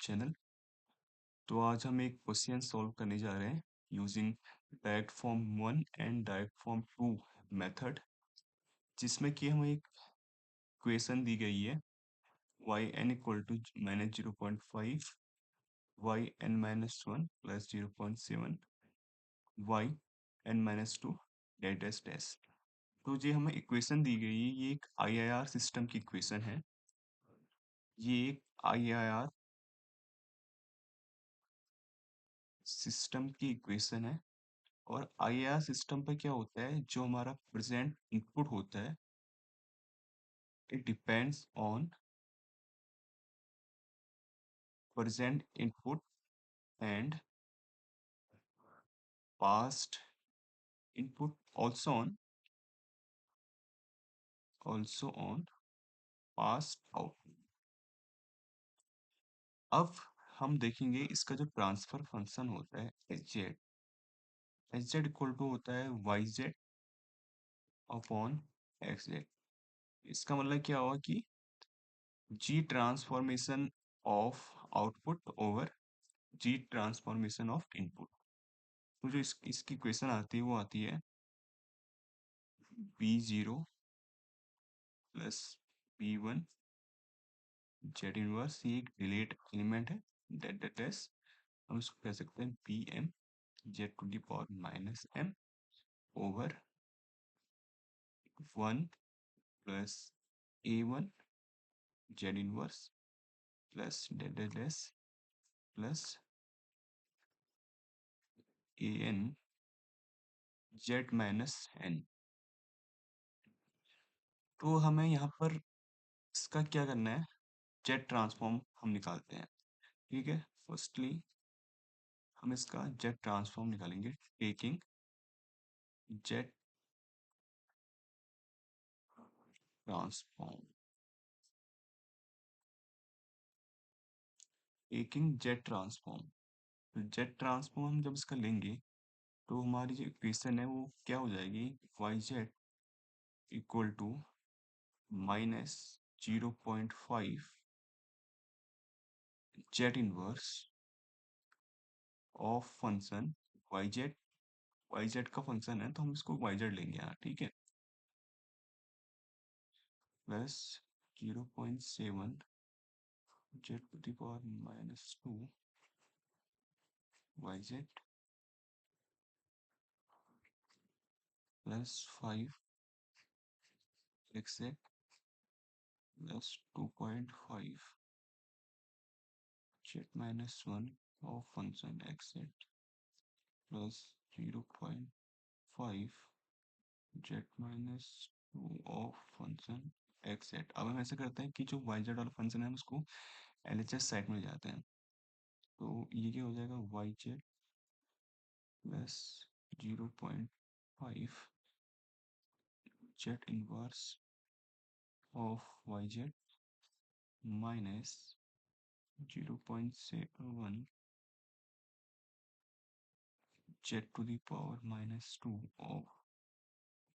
Channel. तो आज हम एक क्वेश्चन सॉल्व करने जा रहे हैं using direct form 1 and direct form 2 method, जिसमें कि हमें एक इक्वेशन दी गई है Y N equal to -0.5 Y N -1 plus 0.7 Y N -2 dash dash dash. तो ये हमें इक्वेशन दी गई है, ये एक आईआईआर सिस्टम की इक्वेशन है। ये एक आईआईआर सिस्टम की इक्वेशन है। और आईआर सिस्टम पे क्या होता है, जो हमारा प्रेजेंट इनपुट होता है it depends on present input and past input also on past output. अब हम देखेंगे इसका जो ट्रांसफर फंक्शन होता है एच जेड इक्वल टू होता है Y Z upon X Z. इसका मतलब क्या हुआ कि G transformation of output over G transformation of input. तो जो इसकी इक्वेशन आती है वो आती है b0 plus b1 Z inverse. ये एक डिलेट एलिमेंट है, डेट एस। हम इसको कह सकते हैं B M Z to the power minus M over 1 plus a1 Z inverse plus डेट एस plus an Z minus N. तो हमें यहाँ पर इसका क्या करना है, जेड ट्रांसफॉर्म हम निकालते हैं। ठीक है, फर्स्टली हम इसका जेड ट्रांसफॉर्म निकालेंगे टेकिंग जेड ट्रांसफॉर्म तो जेड ट्रांसफॉर्म हम जब इसका लेंगे तो हमारी जो इक्वेशन है वो क्या हो जाएगी, Y Z equal to -0.5 Z inverse of function Y Z का फंक्शन है तो हम इसको वाई जेड लेंगे यहाँ। ठीक है, plus 0.7 Z to the power -2 Y Z plus 5 X Z plus 2.5 Z -1 of function X Z plus 0.5 Z -2 of function X Z. अब हम ऐसा करते हैं कि जो वाई जेड वाला फंक्शन है हम उसको एलएचएस साइड में ले जाते हैं। तो ये क्या हो जाएगा, Y Z plus 0.5 Z inverse of Y Z minus 0.7 Z to the power -2 of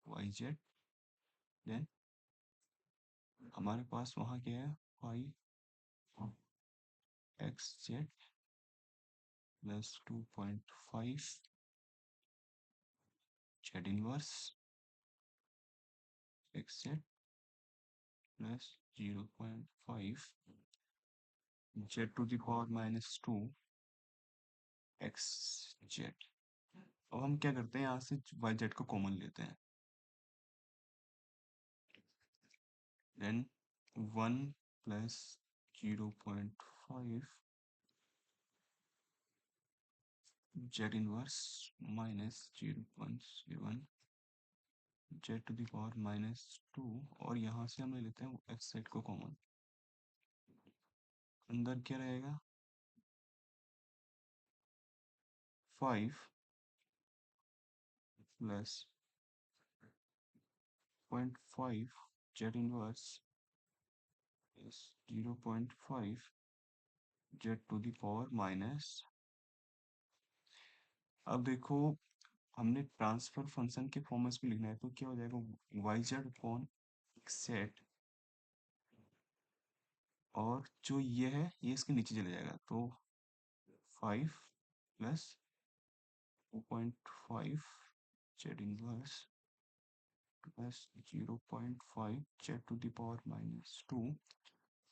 Y Z. Then हमारे पास वहाँ क्या है, 5 X Z plus 2.5 Z inverse X Z plus 0.5 Z to the power -2 X Z. अब हम क्या करते हैं, यहाँ से वाई जेड को कॉमन लेते हैं। Then 1 plus 0.5 Z inverse minus 0.7 Z to the power -2, और यहाँ से हम ले लेते हैं एक्स जेड को कॉमन। अंदर क्या रहेगा, 5 plus 0.5 Z inverse is 0.5 Z to the power minus. अब देखो हमने ट्रांसफर फंक्शन के फॉर्मेट में लिखना है तो क्या हो जाएगा, Y Z upon X Z और जो ये है ये इसके नीचे चले जाएगा, तो 5 plus 2.5 Z inverse plus 0.5 Z to the power -2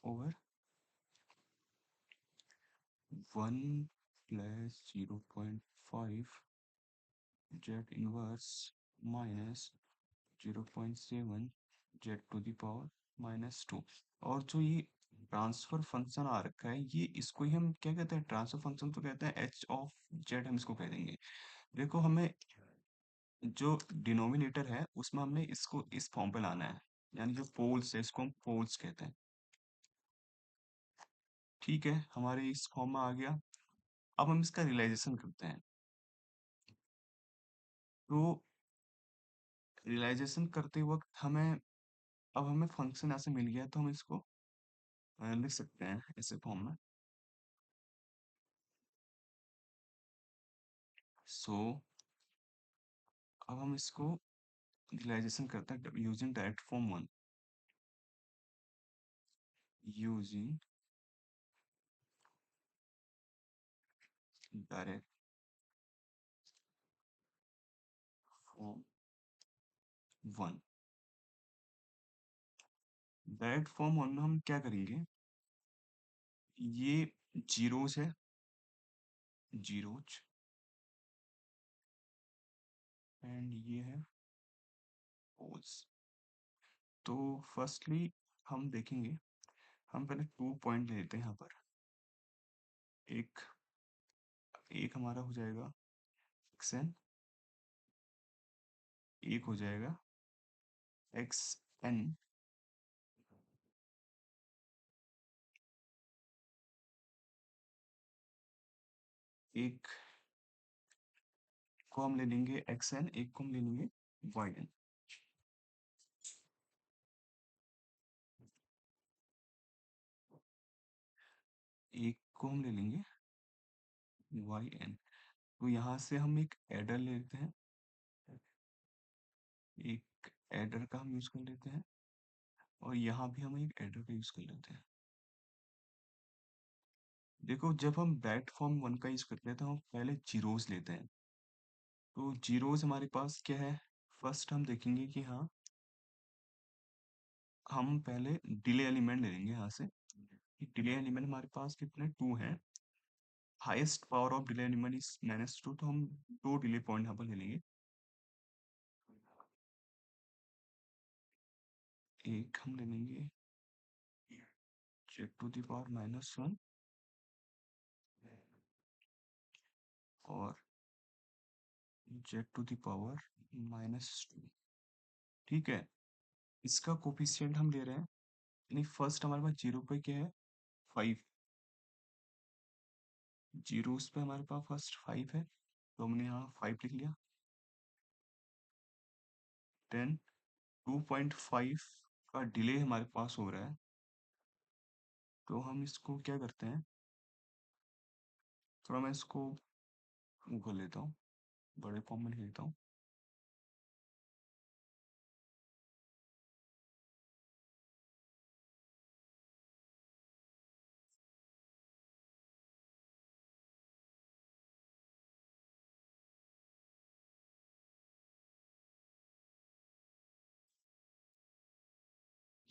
over 1 plus 0.5 Z inverse minus 0.7 Z to the power -2। और जो ये ट्रांसफर फंक्शन आ रखा है, ये इसको ही हम क्या कहते हैं, ट्रांसफर फंक्शन तो कहते हैं एच ऑफ जेड, हम इसको कह देंगे। देखो हमें जो डिनोमिनेटर है उसमें हमने इसको इस फॉर्म पे लाना है, यानी जो पोल्स है इसको हम पोल्स कहते हैं। ठीक है, हमारे इस फॉर्म में आ गया। अब हम इसका रियलाइजेशन करते हैं। तो रियलाइजेशन करते वक्त हमें, अब हमें फंक्शन ऐसे मिल गया तो हम इसको लिख सकते हैं ऐसे फॉर्म में। सो अब हम इसको रियलाइजेशन करते हैं using direct form 1, using direct form 1। Direct form 1 में हम क्या करेंगे, ये जीरोस है, जीरोज, एंड ये है पोल्स। तो फर्स्टली हम देखेंगे, हम पहले 2 पॉइंट लेते हैं यहाँ पर। एक एक हमारा हो जाएगा xn, एक हो जाएगा xn, एक को हम ले लेंगे xn, एक को हम ले लेंगे yn। एक को हम ले लेंगे yn। तो यहाँ से हम एक एडर लेते हैं, एक एडर का हम यूज कर लेते हैं, और यहाँ भी हम एक एडर का यूज कर लेते हैं। देखो जब हम डायरेक्ट फॉर्म 1 का यूज करते हैं तो हम पहले जीरोस लेते हैं। तो जीरोस हमारे पास क्या है, फर्स्ट हम देखेंगे कि हाँ, हम पहले डिले एलिमेंट ले लेंगे यहाँ से। डिले एलिमेंट हमारे पास कितने, 2 हैं। Highest power of delay element is -2, तो हम 2 डिले पॉइंट यहाँ पर ले लेंगे। एक हम ले लेंगे जेड टू द पावर -1 और जेड टू द पावर -2। ठीक है, इसका कोफिशिएंट हम ले रहे हैं, यानी फर्स्ट हमारे पास जीरो पे क्या है, 5। जीरोस पे हमारे पास फर्स्ट 5 है, तो हमने यहाँ 5 लिख लिया। देन 2.5 का डिले हमारे पास हो रहा है, तो हम इसको क्या करते हैं, थोड़ा मैं इसको वो कर लेता हूँ, बड़े फॉर्म में लिख लेता हूँ।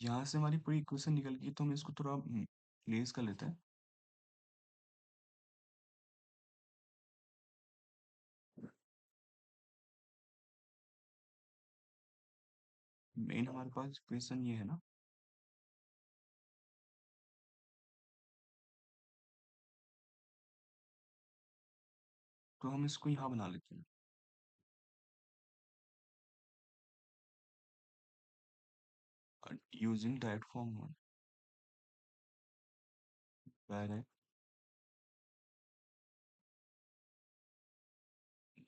यहाँ से हमारी पूरी इक्वेशन निकल गई, तो हम इसको थोड़ा प्लेस कर लेते हैं। मेन हमारे पास इक्वेशन ये है ना, तो हम इसको यहाँ बना लेते हैं। Using direct form 1, direct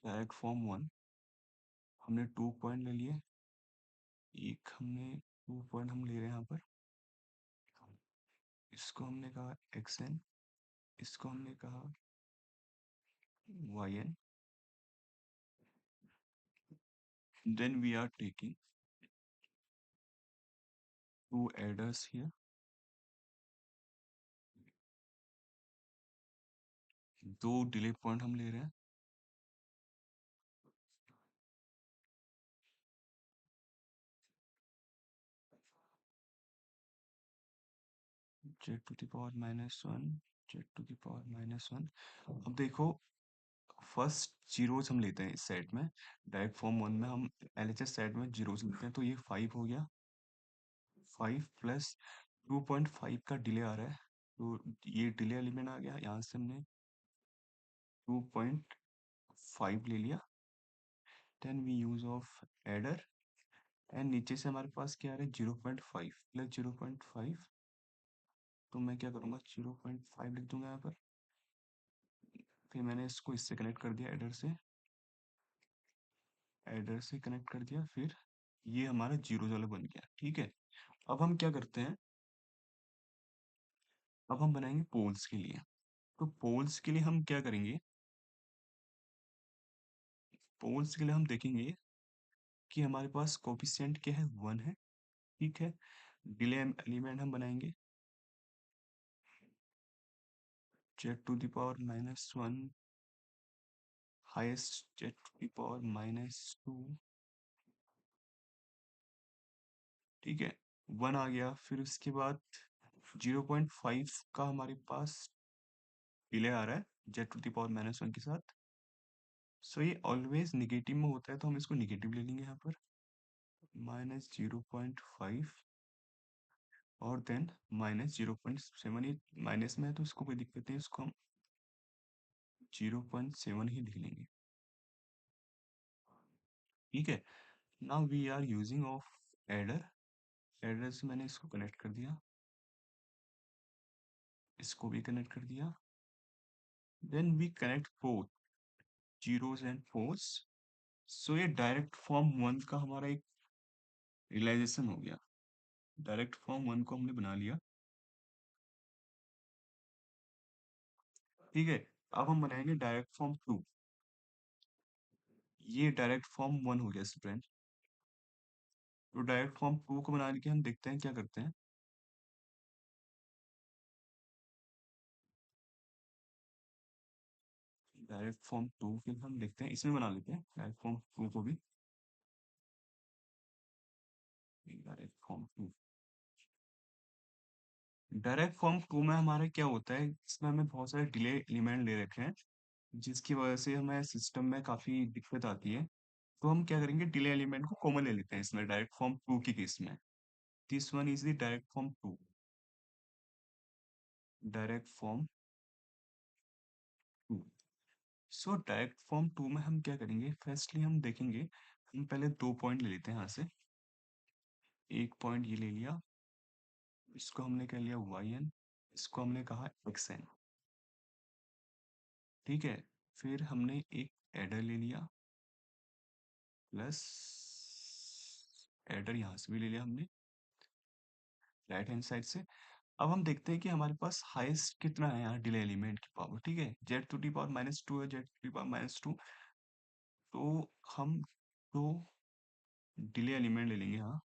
direct form 1, हमने 2 पॉइंट ले लिए। एक हमने 2 पॉइंट हम ले रहे हैं यहाँ पर, इसको हमने कहा xn, इसको हमने कहा yn। Then we are taking 2 adders here, दो डिले पॉइंट हम ले रहे हैं। Z to the power -1, Z to the power -1। अब देखो, फर्स्ट जीरोस हम लेते हैं इस सेट में। डायरेक्ट फॉर्म वन में हम एलएचएस सेट में जीरोस लेते हैं, तो ये 5 हो गया। 5 प्लस 2.5 का डिले आ रहा है, तो ये डिले एलिमेंट आ गया। यहाँ से हमने 2.5 ले लिया। Then we use of adder, and नीचे से हमारे पास क्या आ रहा है, 0.5 प्लस 0.5। तो मैं क्या करूँगा, 0.5 लिख दूंगा यहाँ पर। फिर मैंने इसको इससे कनेक्ट कर दिया, एडर से कनेक्ट कर दिया। फिर ये हमारा जीरो वाला बन गया। ठीक है, अब हम क्या करते हैं, अब हम बनाएंगे पोल्स के लिए। तो पोल्स के लिए हम क्या करेंगे, पोल्स के लिए हम देखेंगे कि हमारे पास कोफिशिएंट क्या है, 1 है। ठीक है, डिले एलिमेंट हम बनाएंगे Z to the power -1, highest Z to the power -2। ठीक है, 1 आ गया। फिर उसके बाद 0.5 का हमारे पास डिले आ रहा है जेड टू द पावर -1 के साथ। सो ये ऑलवेज निगेटिव में होता है, तो हम इसको निगेटिव ले लेंगे यहाँ पर, -0.5। और देन -0.7। ये माइनस में है तो इसको कोई दिक्कत नहीं, इसको हम 0.7 ही लिख लेंगे। ठीक है, now we are using of adder. Adder से मैंने इसको कनेक्ट कर दिया, इसको भी कनेक्ट कर दिया। Then we connect both zeros and force. So ये डायरेक्ट फॉर्म वन का हमारा एक रियलाइजेशन हो गया। डायरेक्ट फॉर्म वन को हमने बना लिया। ठीक है, अब हम बनाएंगे डायरेक्ट फॉर्म टू। ये डायरेक्ट फॉर्म वन हो गया स्टूडेंट। तो डायरेक्ट फॉर्म टू को बनाने के हम देखते हैं क्या करते हैं। डायरेक्ट फॉर्म टू फिर हम देखते हैं, इसमें बना लेते हैं डायरेक्ट फॉर्म टू को भी। Direct form two, direct form two में हमारा क्या होता है, इसमें हमें बहुत सारे डिले एलिमेंट ले रखे हैं, जिसकी वजह से हमें सिस्टम में काफी दिक्कत आती है। तो हम क्या करेंगे, डिले एलिमेंट को कॉमन ले लेते हैं इसमें, डायरेक्ट फॉर्म टू की केस में। This one is the direct form two. Direct form two. So direct form two में हम क्या करेंगे, फर्स्टली हम देखेंगे, हम पहले 2 पॉइंट ले लेते हैं यहाँ से। एक पॉइंट ये ले लिया, इसको हमने कह लिया yn, इसको हमने कहा xn। ठीक है, फिर हमने एक एडर ले लिया, प्लस एडर यहाँ से भी ले लिया हमने राइट हैंड साइड से। अब हम देखते हैं कि हमारे पास हाईएस्ट कितना है यहाँ डिले एलिमेंट की पावर। ठीक है, जेड टू दी पावर -2 है, जेड टू दी पावर -2। तो हम दो डिले एलिमेंट ले लेंगे यहाँ,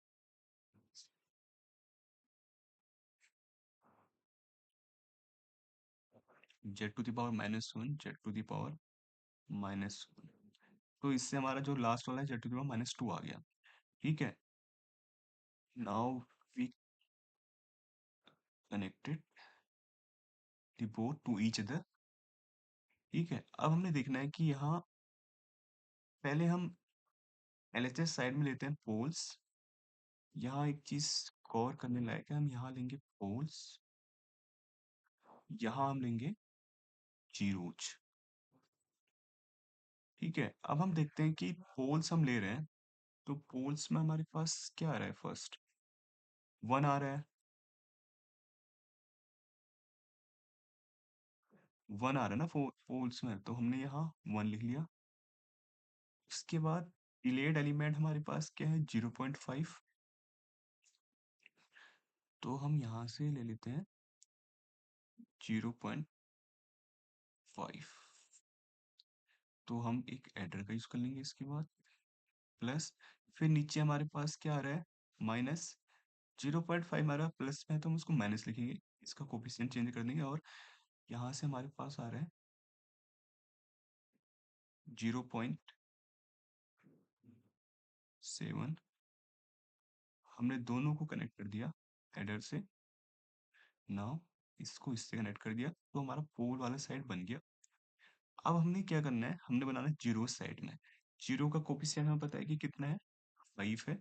Z to the power -1, Z to the power -1। तो इससे हमारा जो लास्ट वाला है जेड टू दी पावर -2 आ गया। ठीक है, now we connected the both to each other. ठीक है, अब हमने देखना है कि यहाँ पहले हम एलएचएस साइड में लेते हैं पोल्स। यहाँ एक चीज गौर करने लायक है, हम यहाँ लेंगे पोल्स, यहाँ हम लेंगे जीरोज। ठीक है, अब हम देखते हैं कि पोल्स हम ले रहे हैं, तो पोल्स में हमारे पास क्या आ रहा है, फर्स्ट 1 आ रहा है। 1 आ रहा है ना पोल्स में, तो हमने यहाँ 1 लिख लिया। उसके बाद डिलेड एलिमेंट हमारे पास क्या है, 0.5। तो हम यहाँ से ले लेते हैं 0.5। तो हम एक एडर का यूज कर लेंगे इसके बाद, प्लस फिर नीचे हमारे पास क्या आ रहा है, माइनस। 0.5 हमारा प्लस में है तो हम उसको माइनस लिखेंगे, इसका कोफिशिएंट चेंज कर देंगे। और यहाँ से हमारे पास आ रहा है 0.7। हमने दोनों को कनेक्ट कर दिया हेडर से। नाउ इसको इससे कनेक्ट कर दिया तो हमारा पोल वाला साइड बन गया। अब हमने क्या करना है, हमने बनाना है जीरो साइड में। जीरो का कोफिशिएंट हमें पता है कि कितना है, 5 है।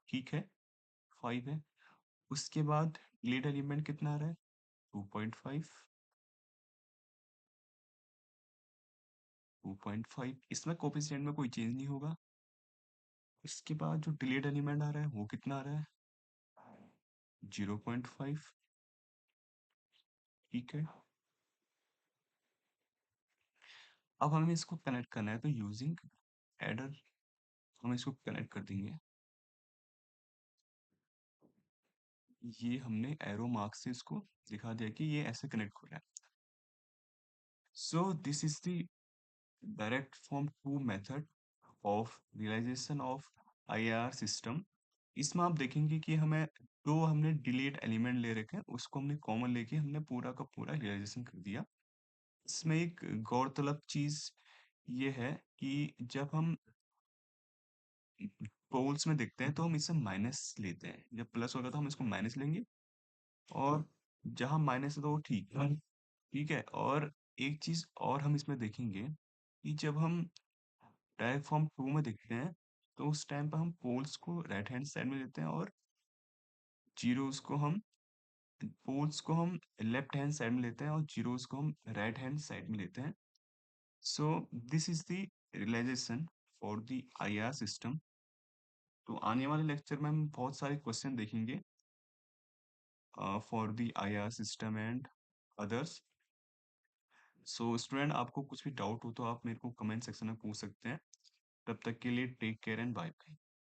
ठीक है, 5 है। उसके बाद लीड एलिमेंट कितना आ रहा है, 2.5। 2.5 इसमें कोफिशिएंट में कोई चेंज नहीं होगा। इसके बाद जो डिलीट एलिमेंट आ रहा है वो कितना आ रहा है, 0.5। ठीक है, अब हमें इसको कनेक्ट करना है तो यूजिंग एडर हम इसको कनेक्ट कर देंगे। ये हमने एरो मार्क से इसको दिखा दिया कि ये ऐसे कनेक्ट हो रहा है। So this is the direct from two method of realisation of IR system. इसमें आप देखेंगे कि हमें जो हमने डिलीट एलिमेंट ले रखे हैं उसको हमने कॉमन लेके हमने पूरा का पूरा रियलाइजेशन कर दिया। इसमें एक गौरतलब चीज ये है कि जब हम पोल्स में देखते हैं तो हम इसे माइनस लेते हैं, जब प्लस होगा तो हम इसको माइनस लेंगे, और जहां माइनस है तो वो ठीक है। ठीक है, और एक चीज और हम इसमें देखेंगे कि जब हम डायरेक्ट फॉर्म टू में देखते हैं तो उस टाइम पर हम पोल्स को राइट हैंड साइड में लेते हैं और जीरोस को हम पोल्स को हम लेफ्ट हैंड साइड में लेते हैं और जीरोस को हम राइट हैंड साइड में लेते हैं। So this is the realisation for the IR system. तो आने वाले लेक्चर में हम बहुत सारे क्वेश्चन देखेंगे for the IR system and others. So student, आपको कुछ भी डाउट हो तो आप मेरे को कमेंट सेक्शन में पूछ सकते हैं। तब तक के लिए take care and bye bye.